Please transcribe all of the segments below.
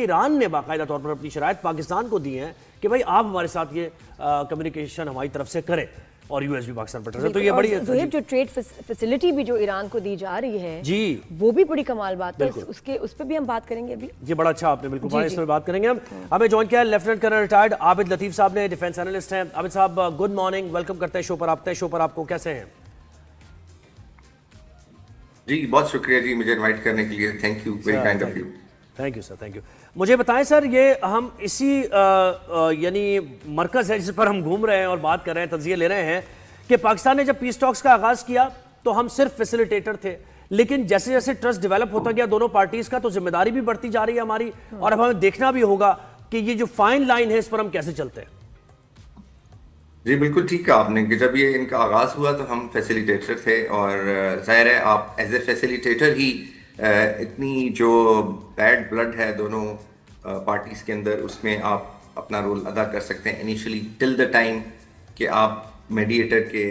ایران نے باقاعدہ طور پر اپنی شرائط پاکستان کو دی ہیں کہ بھائی آپ ہمارے ساتھ یہ کمیونیکیشن ہماری طرف سے کریں اور یو ایس بھی پاکستان پر ٹرسٹ. تو یہ بڑی زہیب جو ٹریڈ فیسلٹی بھی جو ایران کو دی جا رہی ہے جی وہ بھی بڑی کمال بات ہے, اس پہ بھی ہم بات کریں گے ابھی. یہ بڑا اچھا آپ نے بالکل اس میں بات کریں گے. ہمیں جوائن کیا ہے lieutenant colonel retired Abid Latif صاحب نے, ڈیفینس انالسٹ ہیں. عابد صاحب گڈ مارننگ, ویلکم کرتے ہیں شو پر. آپ کو کیسے ہیں؟ جی بہت شکریہ جی مجھے انوائٹ کرنے کے لیے, thank you, very kind of you. Thank you sir, thank you. مجھے بتائیں سر, یہ ہم اسی یعنی مرکز ہے جس پر ہم گھوم رہے ہیں اور بات کر رہے ہیں, تجزیہ لے رہے ہیں کہ پاکستان نے جب پیس ٹاکس کا آغاز کیا تو ہم صرف فیسیلیٹیٹر تھے, لیکن جیسے جیسے ٹرسٹ ڈیولپ ہوتا گیا دونوں پارٹیز کا تو ذمہ داری بھی بڑھتی جا رہی ہے ہماری, اور اب ہمیں دیکھنا بھی ہوگا کہ یہ جو فائن لائن ہے اس پر ہم کیسے چلتے ہیں. جی بالکل ٹھیک کہا آپ نے کہ جب یہ ان کا آغاز ہوا تو ہم فیسیلیٹیٹر تھے, اور ظاہر ہے آپ ایز اے فیسیلیٹیٹر ہی اتنی جو بیڈ بلڈ ہے دونوں پارٹیز کے اندر اس میں آپ اپنا رول ادا کر سکتے ہیں انیشلی ٹل دا ٹائم کہ آپ میڈیٹر کے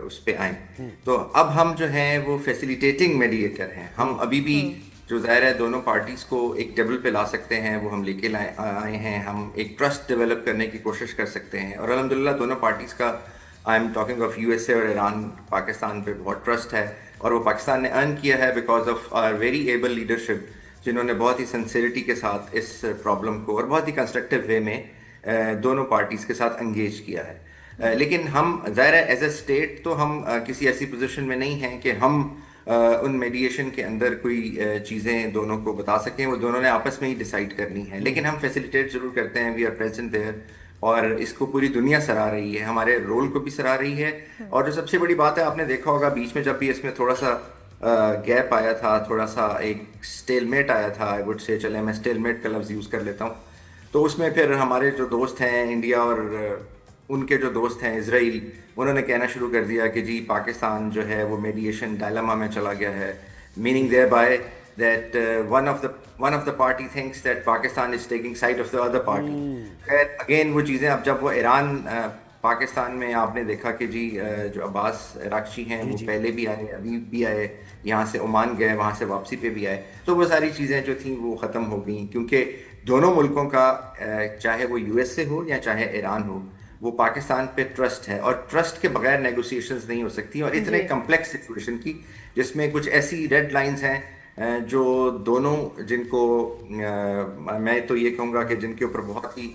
اس پہ آئیں. تو اب ہم جو ہیں وہ فیسیلیٹیٹنگ میڈیٹر ہیں. ہم ابھی بھی جو ظاہر ہے دونوں پارٹیز کو ایک ٹیبل پہ لا سکتے ہیں وہ ہم لے کے آئے ہیں. ہم ایک ٹرسٹ ڈیولپ کرنے کی کوشش کر سکتے ہیں, اور الحمدللہ دونوں پارٹیز کا I am talking of U S A اور ایران پاکستان پہ بہت ٹرسٹ ہے, اور وہ پاکستان نے ارن کیا ہے because of our very able leadership جنہوں نے بہت ہی سنسیریٹی کے ساتھ اس پرابلم کو اور بہت ہی کنسٹرکٹیو وے میں دونوں پارٹیز کے ساتھ انگیج کیا ہے. لیکن ہم ظاہر ہے ایز اے اسٹیٹ تو ہم کسی ایسی پوزیشن میں نہیں ہیں کہ ہم ان میڈیشن کے اندر کوئی چیزیں دونوں کو بتا سکیں, وہ دونوں نے آپس میں ہی ڈیسائیڈ کرنی ہے. لیکن ہم فیسیلیٹیٹ ضرور کرتے ہیں, وی آر پریزنٹ دیئر, اور اس کو پوری دنیا سراہ رہی ہے, ہمارے رول کو بھی سراہ رہی ہے. اور جو سب سے بڑی بات ہے آپ نے دیکھا ہوگا بیچ میں جب بھی اس میں تھوڑا سا گیپ آیا تھا, تھوڑا سا ایک اسٹیل میٹ آیا تھا, آئی وڈ سے چلے میں اسٹیل میٹ کا لفظ یوز کر لیتا ہوں, تو اس میں پھر ہمارے جو دوست ہیں انڈیا اور ان کے جو دوست ہیں اسرائیل, انہوں نے کہنا شروع کر دیا کہ جی پاکستان جو ہے وہ میڈیشن ڈائلما میں چلا گیا ہے, meaning there by that one of the party thinks that Pakistan is taking side of the other party. خیر اگین وہ چیزیں اب جب وہ ایران پاکستان میں آپ نے دیکھا کہ جی جو عباس عراقچی ہیں وہ پہلے بھی آئے, ابھی بھی آئے, یہاں سے عمان گئے, وہاں سے واپسی پہ بھی آئے, تو وہ ساری چیزیں جو تھیں وہ ختم ہو گئیں, کیونکہ دونوں ملکوں کا چاہے وہ یو ایس اے ہو یا چاہے ایران ہو وہ پاکستان پہ ٹرسٹ ہے, اور ٹرسٹ کے بغیر نیگوسیشنز نہیں ہو سکتی. اور اتنے کمپلیکس سچویشن کی جس میں کچھ ایسی ریڈ لائنز ہیں جو دونوں جن کو میں تو یہ کہوں گا کہ جن کے اوپر بہت ہی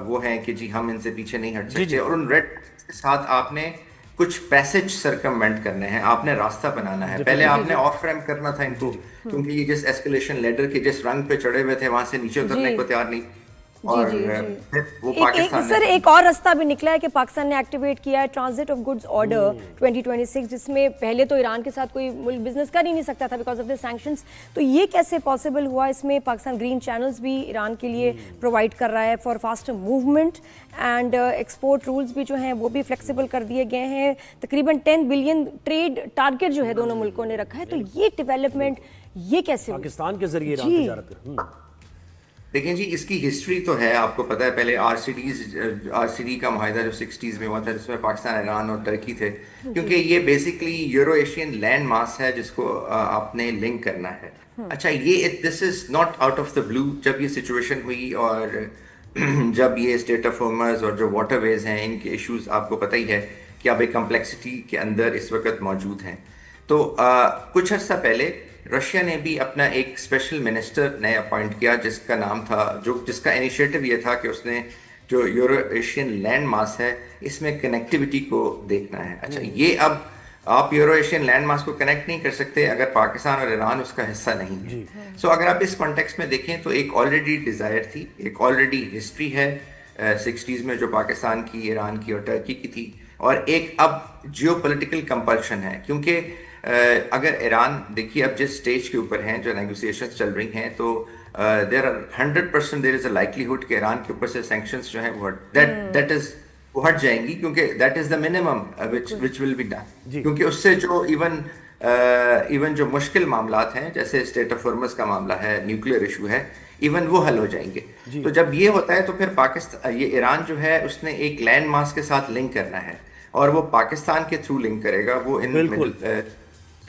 وہ ہیں کہ جی ہم ان سے پیچھے نہیں ہٹ سکتے, اور ان ریڈ کے ساتھ آپ نے کچھ پیسج سرکموینٹ کرنے ہیں, آپ نے راستہ بنانا ہے. پہلے آپ نے آف ریم کرنا تھا ان کو, کیونکہ یہ جس ایسکیلیشن لیڈر کے جس رنگ پہ چڑھے ہوئے تھے وہاں سے نیچے اترنے کو تیار نہیں. اور سر ایک اور راستہ بھی نکلا ہے کہ پاکستان نے ایکٹیویٹ کیا ہے ٹرانزٹ آف گڈز آرڈر 2026, جس میں پہلے تو ایران کے ساتھ کوئی ملک بزنس کر ہی نہیں سکتا تھا بیکاز آف دا سینکشنز. تو یہ کیسے پاسبل ہوا؟ اس میں پاکستان گرین چینلز بھی ایران کے لیے پرووائڈ کر رہا ہے for faster movement, and export rules بھی جو ہیں وہ بھی فلیکسیبل کر دیے گئے ہیں. تقریباً 10 بلین ٹریڈ ٹارگیٹ جو ہے دونوں ملکوں نے رکھا ہے. تو یہ ڈیولپمنٹ یہ کیسے پاکستان کے ذریعے ایران تجارت کر. دیکھیں جی اس کی ہسٹری تو ہے, آپ کو پتہ ہے پہلے آر سی ڈی کا معاہدہ جو 60s میں ہوا تھا جس میں پاکستان, ایران اور ترکی تھے, کیونکہ یہ بیسکلی یورو ایشین لینڈ ماس ہے جس کو آپ نے لنک کرنا ہے. اچھا یہ this is not out of the blue. جب یہ سچویشن ہوئی اور جب یہ اسٹیٹ آف ہارمز اور جو واٹر ویز ہیں ان کے ایشوز آپ کو پتہ ہی ہے کہ اب ایک کمپلیکسٹی کے اندر اس وقت موجود ہیں. تو کچھ عرصہ پہلے رشیا نے بھی اپنا ایک اسپیشل منسٹر نئے اپوائنٹ کیا جس کا نام تھا, جس کا انیشیٹو یہ تھا کہ اس نے جو یورو ایشین لینڈ ماس ہے اس میں کنیکٹیوٹی کو دیکھنا ہے. اچھا یہ اب آپ یورو ایشین لینڈ ماس کو کنیکٹ نہیں کر سکتے اگر پاکستان اور ایران اس کا حصہ نہیں ہے. سو اگر آپ اس کانٹیکسٹ میں دیکھیں تو ایک آلریڈی ڈیزائر تھی, ایک آلریڈی ہسٹری ہے 60s میں جو پاکستان کی, ایران کی اور ٹرکی کی تھی, اور ایک اب جیو پولیٹیکل کمپلشن ہے. کیونکہ اگر ایران دیکھیے اب جس سٹیج کے اوپر ہیں جو نیگوسیشنز چل رہی ہیں تو there are 100% there is a likelihood کہ ایران کے اوپر سے سینکشنز جو ہیں وہ ہٹ جائیں گی, کیونکہ that is the minimum which will be done. کیونکہ اس سے جو ایون جو مشکل معاملات ہیں جیسے اسٹیٹ آف ہارمز کا معاملہ ہے, نیوکلیئر ایشو ہے, ایون وہ حل ہو جائیں گے. تو جب یہ ہوتا ہے تو پھر پاکستان, یہ ایران جو ہے اس نے ایک لینڈ ماس کے ساتھ لنک کرنا ہے, اور وہ پاکستان کے تھرو لنک کرے گا. وہ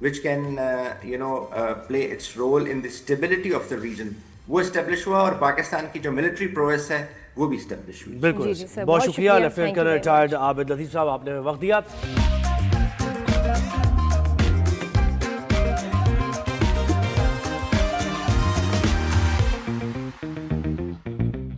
which can play its role in the stability of the region, وہ اسٹیبلش ہوا اور پاکستان کی جو ملٹری پرویس ہے وہ بھی اسٹیبلش ہوئی. بالکل. جی جی سر، بہت شکریہ lieutenant thank you colonel very much. Retired Abid Latif sahib, آپ نے وقت دیا.